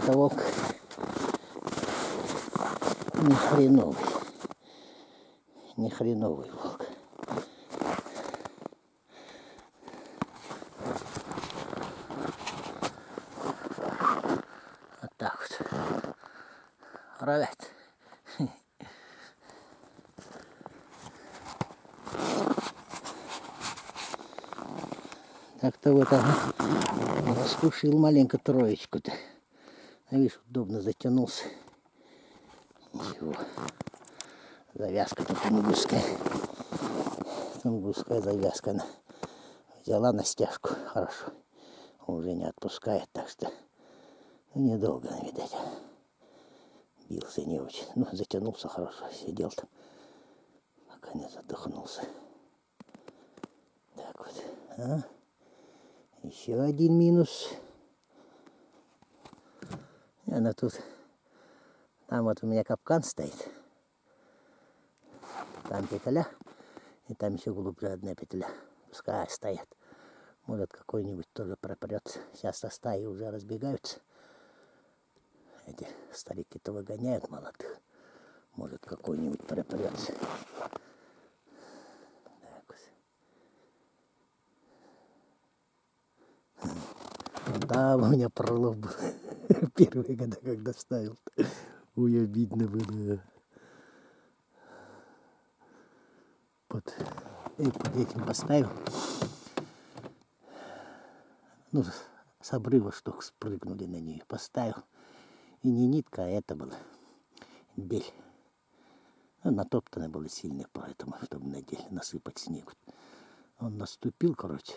это волк не хреновый. Не хреновый волк. Вот так вот. Ровят. Так-то вот он раскушил маленько троечку-то. А видишь, удобно затянулся. Ничего. Завязка тут тунгусская. Тунгусская завязка. Она взяла на стяжку. Хорошо. Уже не отпускает, так что недолго, видать. Бился не очень. Ну, затянулся хорошо. Сидел там, пока не задохнулся. Так вот. А? Еще один минус. И она тут. Там вот у меня капкан стоит. Там петля. И там еще глубже одна петля. Пускай стоят. Может, какой-нибудь тоже пропрется. Сейчас-то стаи уже разбегаются. Эти старики-то выгоняют молодых. Может, какой-нибудь пропрется. Так вот. Там у меня пролов был. Первые года, когда ставил. Ой, обидно было. Под этим поставил. Ну, с обрыва штук спрыгнули на нее. Поставил. И не нитка, а это было дель. Ну, натоптано было сильно, поэтому, чтобы на дель насыпать снегу. Он наступил, короче.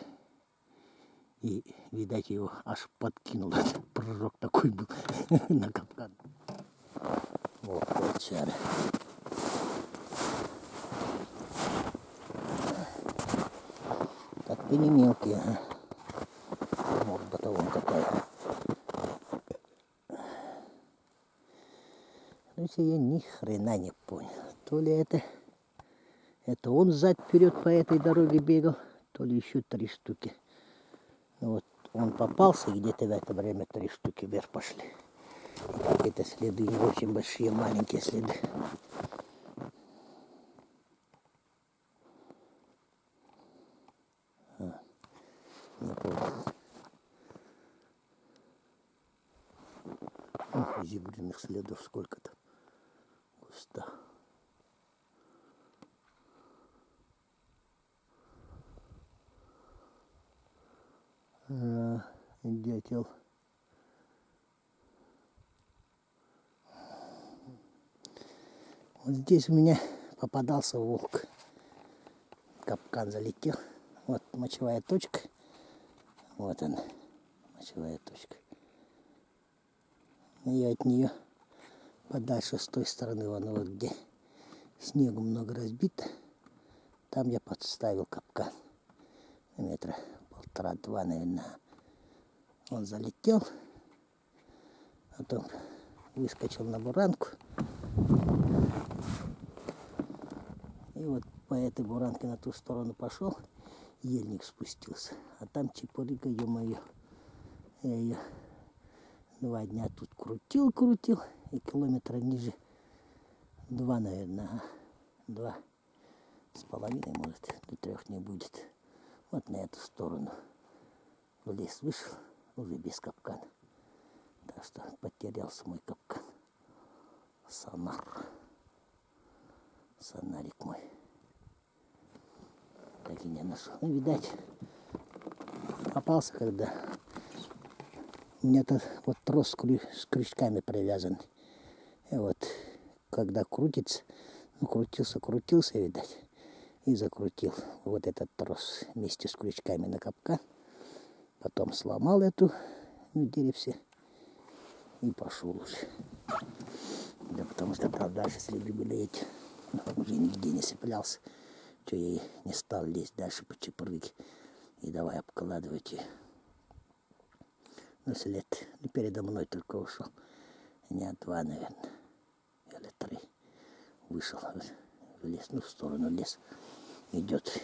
И, видать, его аж подкинул. Прыжок такой был на капкан. Вот, волчары. Так-то не мелкие, ага. Морда-то вон какая. Короче, я ни хрена не понял. То ли это он взад-вперед по этой дороге бегал, то ли еще 3 штуки. Ну вот он попался, и где-то в это время 3 штуки вверх пошли. Какие-то следы, не очень большие, маленькие следы. Не понял. Зебриных следов сколько-то. Густо. Дятел. Вот здесь у меня попадался волк. Капкан залетел. Вот мочевая точка. Вот она. Мочевая точка. И от нее подальше с той стороны, вон вот где снегу много разбито, там я подставил капкан. Метра 1,5-2, наверное. Он залетел, потом выскочил на буранку. И вот по этой буранке на ту сторону пошел, ельник спустился. А там чепурика, ё-моё, я ее 2 дня тут крутил, и километра ниже 2, наверное, 2,5, может, до 3 не будет. Вот на эту сторону в лес вышел, уже без капкана. Так что потерялся мой капкан. Сонарик мой. Так и не нашел. Ну, видать, попался, когда у меня тут вот трос с крючками привязан. И вот, когда крутится, ну, крутился, видать, и закрутил вот этот трос вместе с крючками на капкан. Потом сломал эту деревце и пошел уже. Да потому что там дальше следы были эти. Уже нигде не цеплялся. Что я и не стал лезть дальше по чепурыке. И давай обкладывать ее. Ну, след передо мной только ушел. Дня 2, наверное. Или 3. Вышел в лес, ну, в сторону лес. Идет,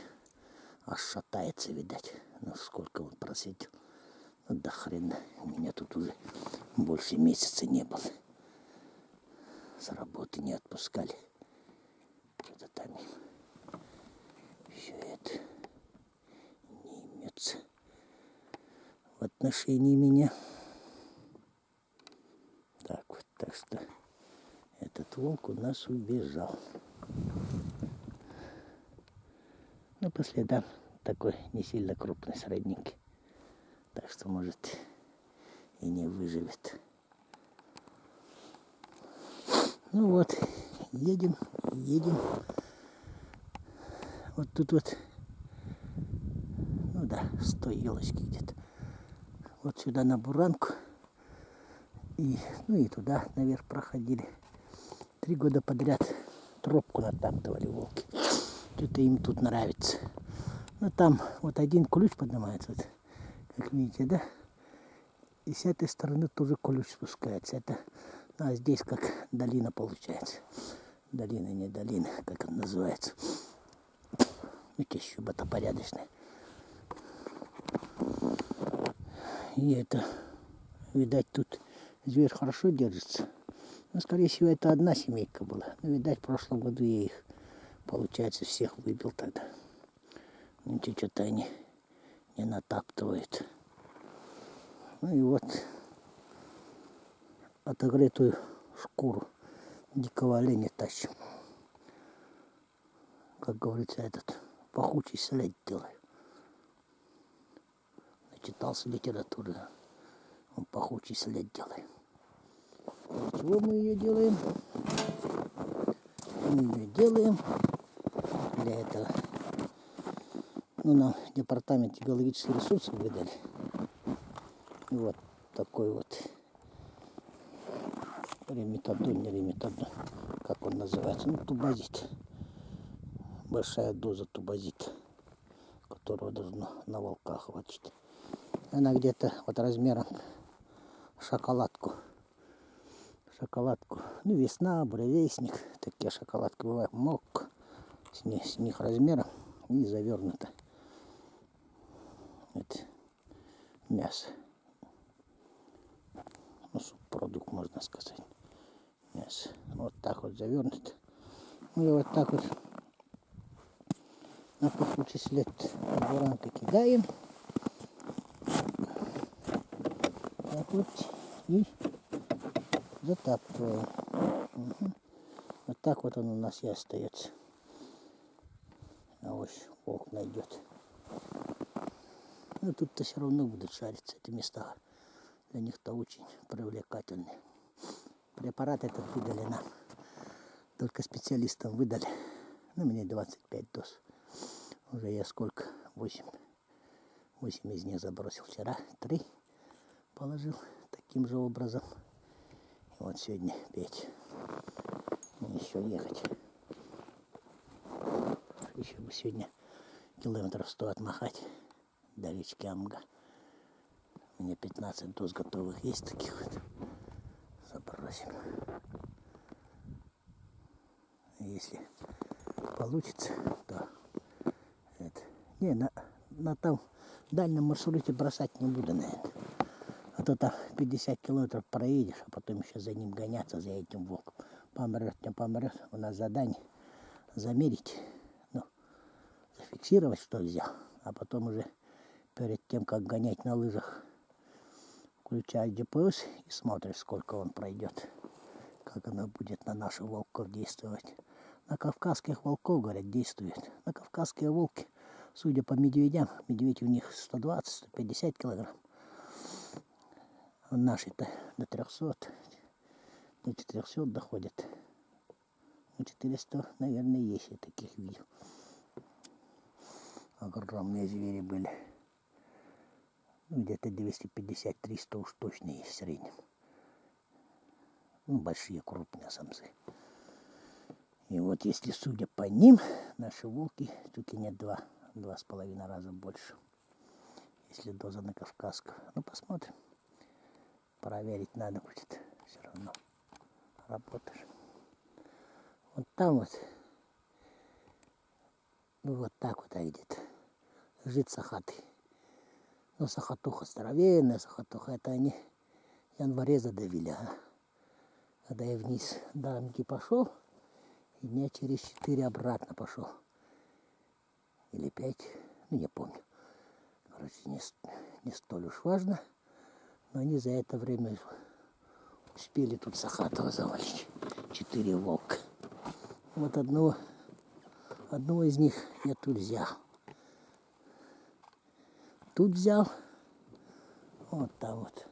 аж шатается, видать. Ну, сколько он просидел. Ну, до хрена. У меня тут уже больше месяца не было. С работы не отпускали. Это там все это не имется в отношении меня. Так вот, так что этот волк у нас убежал. Ну, по следам такой не сильно крупный, средненький. Так что, может, и не выживет. Ну вот, едем. Вот тут вот, ну да, 100 елочки где-то. Вот сюда на Буранку. Ну и туда наверх проходили. 3 года подряд тропку натаптывали волки. Что-то им тут нравится. Ну там вот один ключ поднимается, вот, как видите, да? И с этой стороны тоже ключ спускается. Это, а здесь как долина получается. Долина, не долина, как она называется. Ну, чащоба-то порядочная. И это, видать, тут зверь хорошо держится. Ну, скорее всего, это одна семейка была. Ну, видать, в прошлом году я их, получается, всех выбил тогда. Ну, что-то они не натаптывают. Ну и вот отогретую шкуру дикого оленя тащим. Как говорится, этот пахучий след делаю. Начитался литературы. Он пахучий след делает. Чего мы ее делаем? Мы ее делаем для этого. Ну, нам департамент биологических ресурсов выдали. И вот такой вот ремитадон, не ремитадон, как он называется, ну, тубазит. Большая доза тубазита, которого должно на волка хватить. Она где-то вот размером шоколадку. Ну, весна, буревестник, такие шоколадки бывают, мок с них размером и завернуто. Это мясо. Ну, субпродукт, можно сказать. Мясо. Вот так вот завернуто. Ну и вот так вот на пахучий след буранка кидаем. Так вот и затаптываем. Угу. Вот так вот он у нас и остается. А вот волк найдет. Но тут-то все равно будут шариться. Эти места для них-то очень привлекательные. Препарат этот выдали нам. Только специалистам выдали. Ну, мне 25 доз. Уже я сколько? 8 из них забросил вчера. 3 положил таким же образом. И вот сегодня 5. Еще ехать. Еще бы сегодня километров 100 отмахать до речки Амга. У меня 15 доз готовых есть таких вот. Забросим. Если получится, то это. Не, на том дальнем маршруте бросать не буду, наверное. А то там 50 километров проедешь, а потом еще за ним гоняться, за этим волком. Помрет, не помрет. У нас задание замерить, ну, зафиксировать, что взял. А потом уже перед тем, как гонять на лыжах, включаешь GPS и смотришь, сколько он пройдет. Как она будет на наших волков действовать. На кавказских волков, говорят, действует. На кавказские волки, судя по медведям, медведь у них 120-150 килограмм. А наши-то до 300, до 400 доходят. Ну, 400, наверное, есть, я таких видел. Огромные звери были. Ну, где-то 250-300 уж точно есть в среднем. Ну, большие, крупные самцы. И вот если, судя по ним, наши волки чуть ли не 2,5 раза больше. Если доза на кавказскую. Ну, посмотрим. Проверить надо будет. Все равно работаешь. Вот там вот. Ну, вот так вот видит. Лежит сахаты. Ну, сахатуха здоровенная, сахатуха. Это они в январе задавили. Когда я вниз Дамки пошел, и дня через 4 обратно пошел. Или 5, ну не помню. Короче, не столь уж важно. Но они за это время успели тут Сахатова завалить. 4 волка. Вот одного из них я тут взял. Тут взял. Вот там вот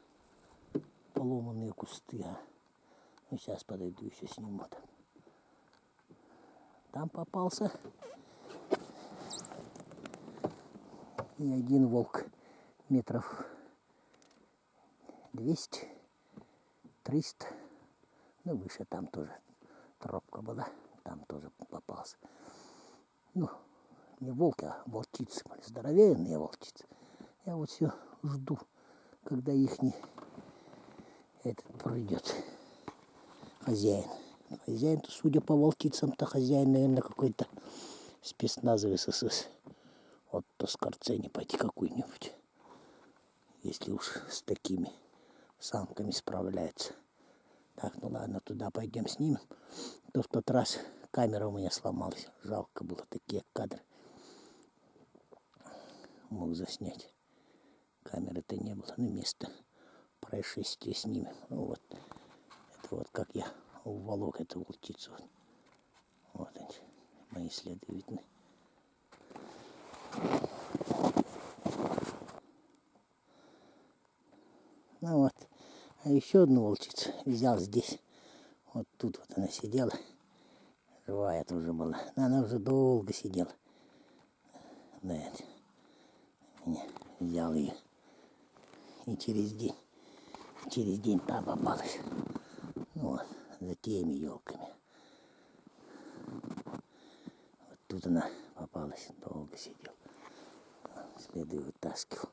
поломанные кусты. Ну, сейчас подойду, еще сниму там. Там попался. И один волк метров 200, 300. Ну, выше там тоже тропка была. Там тоже попался. Ну, не волки, а волчицы были. Здоровенные волчицы. Я вот все жду, когда ихний этот пройдет. Хозяин. Хозяин-то, судя по волчицам-то, хозяин, наверное, какой-то спецназовый СС. Вот то скорцени пойти какую-нибудь. Если уж с такими самками справляется. Так, ну ладно, туда пойдем снимем. То в тот раз камера у меня сломалась. Жалко было такие кадры. Мог заснять. Камеры-то не было. Ну, место происшествия снимем. Ну, вот. Это вот как я уволок эту волчицу. Вот они. Мои следы видны. Ну вот. А еще одну волчицу взял здесь. Вот тут вот она сидела. Живая тоже была. Но она уже долго сидела. Да, это. Взял ее. И через день та попалась. Ну вот, за теми елками. Вот тут она попалась, долго сидел. Следы вытаскивал.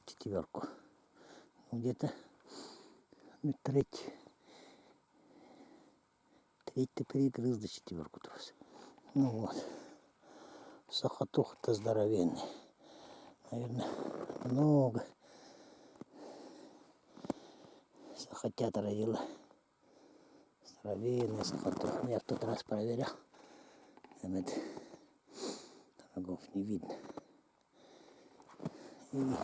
4. Ну, где-то третий перегрыз до 4 трос. Ну вот. Сахатуха-то здоровенный. Наверное, много. Сахатята родила. Здоровенный сахатуха. Я в тот раз проверял. Там это рогов не видно. И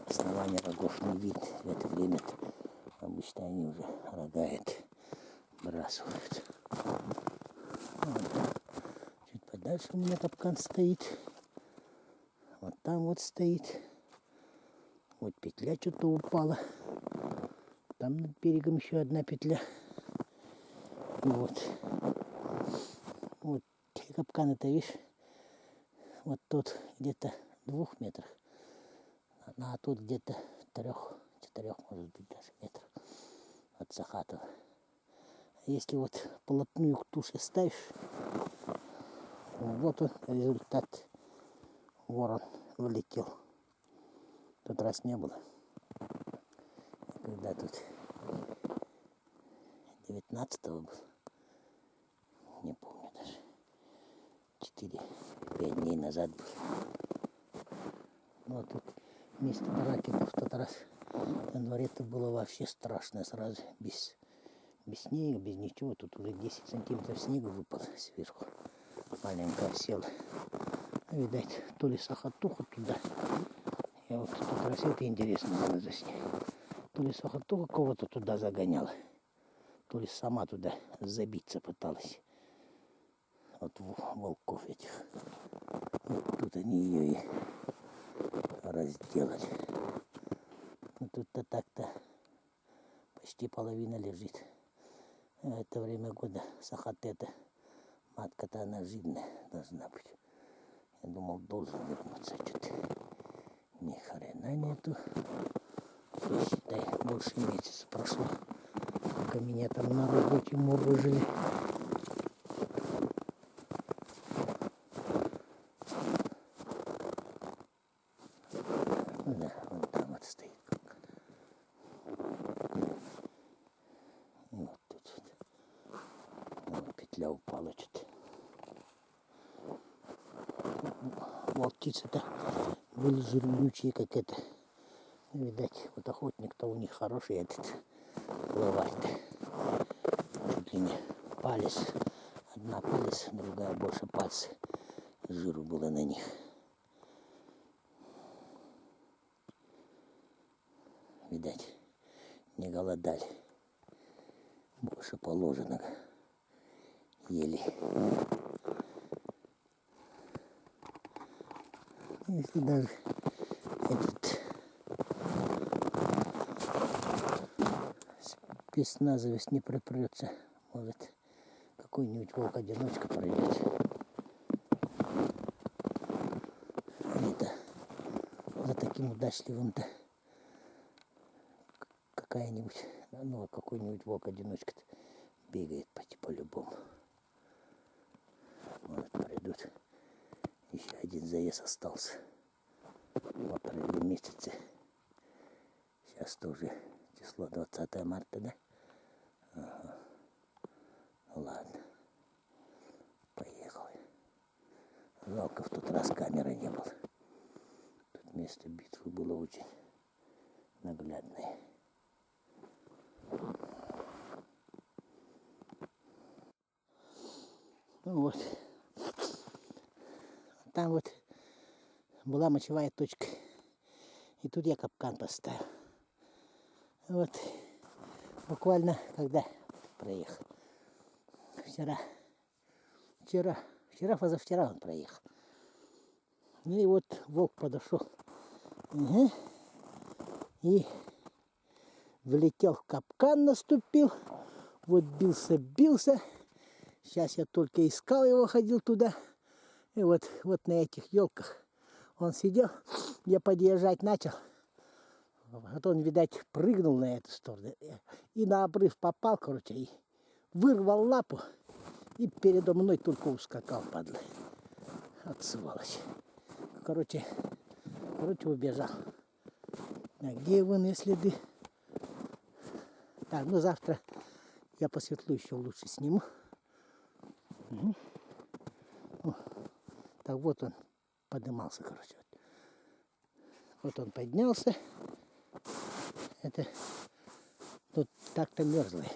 основания рогов не видно. В это время обычно они уже рога бросают. Вот. Чуть подальше у меня капкан стоит. Вот там вот стоит. Вот петля что-то упала. Там над берегом еще одна петля. Вот. Вот капкан-то, видишь, вот тут где-то 2 метрах. А тут где-то 3-4, может быть, даже метров от Сахатова. Если вот полотную к туше ставишь, вот он результат. Ворон вылетел. В тот раз не было. Когда тут 19-го был, не помню даже, 4-5 дней назад был. Ну а тут вместо бараки в тот раз на дворе-то было вообще страшно сразу, без снега, без ничего. Тут уже 10 сантиметров снега выпало сверху. Маленькая села. Видать, то ли сахатуха туда. Я вот в тот раз это интересно было заснять. То ли сахатуха кого-то туда загоняла, то ли сама туда забиться пыталась. Вот волков этих. Вот тут они ее и разделали. Ну, тут-то так-то почти половина лежит. А это время года сахатета, матка-то она жирная должна быть. Я думал, должен вернуться. Что-то ни хрена нету. Я, считай, больше месяца прошло, пока меня там на работе мурыжили. Ну да, вон там вот стоит. Вот тут вот петля упала что-то. Волчицы-то были жирнючие, как это, Видать, вот охотник-то у них хороший этот бывает. Чуть ли не палец. Одна палец, другая больше пальца. Жиру было на них. Видать, не голодали. Больше положенного. Ели. Если даже этот спецназовец не пропрется, может какой-нибудь волк-одиночка пройдет. Это за таким удачливым-то какая-нибудь, ну, какой-нибудь волк-одиночка бегает по-любому. Может, пройдут. Еще один заезд остался. В апреле месяце. Сейчас тоже число 20 марта, да? Ага. Ну ладно. Поехали. Жалко, в тот раз камеры не было. Тут место битвы было очень наглядное. Ну вот. Там вот была мочевая точка. И тут я капкан поставил. Вот. Буквально когда проехал. Вчера, позавчера он проехал. Ну и вот волк подошел. Угу. И влетел в капкан, наступил. Вот бился. Сейчас я только искал его, ходил туда. И вот на этих елках он сидел. Я подъезжать начал. Вот он, видать, прыгнул на эту сторону. И на обрыв попал, короче, и вырвал лапу. И передо мной только ускакал, падла. От сволочь. Короче, убежал. А где его следы? Так, ну завтра я по светлу еще лучше сниму. Угу. Так вот он поднимался, короче. Вот он поднялся. Это тут так-то мерзлый.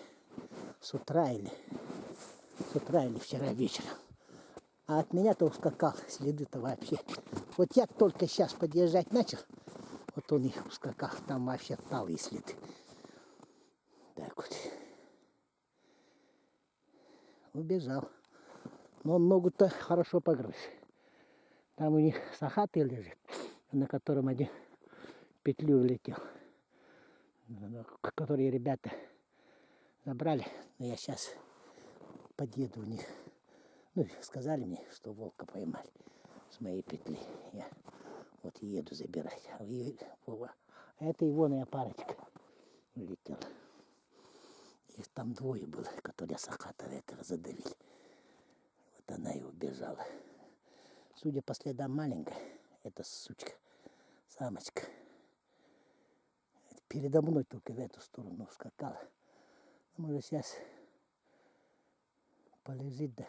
С утра или вчера вечером. А от меня-то ускакал. Следы-то вообще. Вот я только сейчас подъезжать начал. Вот он и ускакал. Там вообще талые следы. Так вот. Убежал. Но он ногу-то хорошо погрыз. Там у них сахаты лежит, на котором один петлю влетел. Которые ребята забрали. Но я сейчас подъеду у них. Ну, сказали мне, что волка поймали с моей петли. Я вот еду забирать. А это егоная парочка улетела. Их там двое было, которые сахата этого задавили. Вот она и убежала. Судя по следам, маленькая, это сучка, самочка. Передо мной только в эту сторону скакала. Может, сейчас полежит, да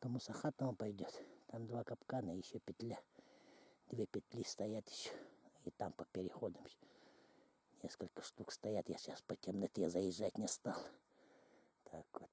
тому сахатому пойдет. Там 2 капкана и еще петля. 2 петли стоят еще. И там по переходам несколько штук стоят. Я сейчас по темноте заезжать не стал. Так вот.